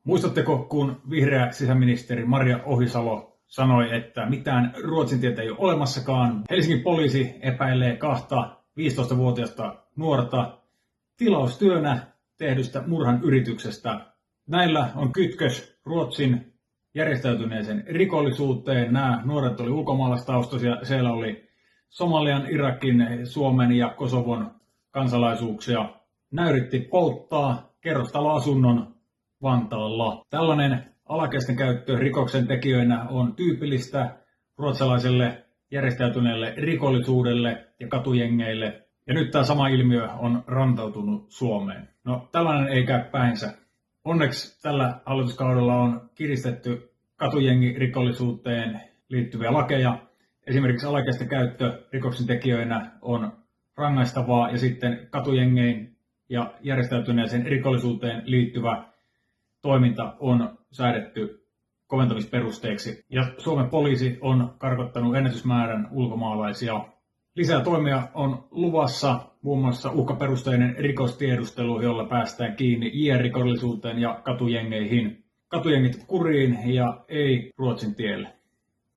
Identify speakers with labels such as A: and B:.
A: Muistatteko, kun vihreä sisäministeri Maria Ohisalo sanoi, että mitään Ruotsin tietä ei ole olemassakaan? Helsingin poliisi epäilee kahta 15-vuotiaista nuorta tilaustyönä tehdystä murhan yrityksestä. Näillä on kytkös Ruotsin järjestäytyneeseen rikollisuuteen. Nämä nuoret oli ulkomaalaistaustaisia. Siellä oli Somalian, Irakin, Suomen ja Kosovon kansalaisuuksia. Näyritti polttaa kerrostaloasunnon Vantaalla. Tällainen alaikäisten käyttö rikoksen tekijöinä on tyypillistä ruotsalaiselle järjestäytyneelle rikollisuudelle ja katujengeille. Ja nyt tämä sama ilmiö on rantautunut Suomeen. No, tällainen ei käy päinsä. Onneksi tällä hallituskaudella on kiristetty katujengirikollisuuteen liittyviä lakeja. Esimerkiksi alaikäisten käyttö rikoksen tekijöinä on rangaistavaa ja sitten katujengein ja järjestäytyneeseen rikollisuuteen liittyvä toiminta on säädetty koventamisperusteeksi. Ja Suomen poliisi on karkottanut ennätysmäärän ulkomaalaisia. Lisää toimia on luvassa, muun muassa uhkaperusteinen rikostiedustelu, jolla päästään kiinni JR-rikollisuuteen ja katujengeihin. Katujengit kuriin ja ei Ruotsin tielle.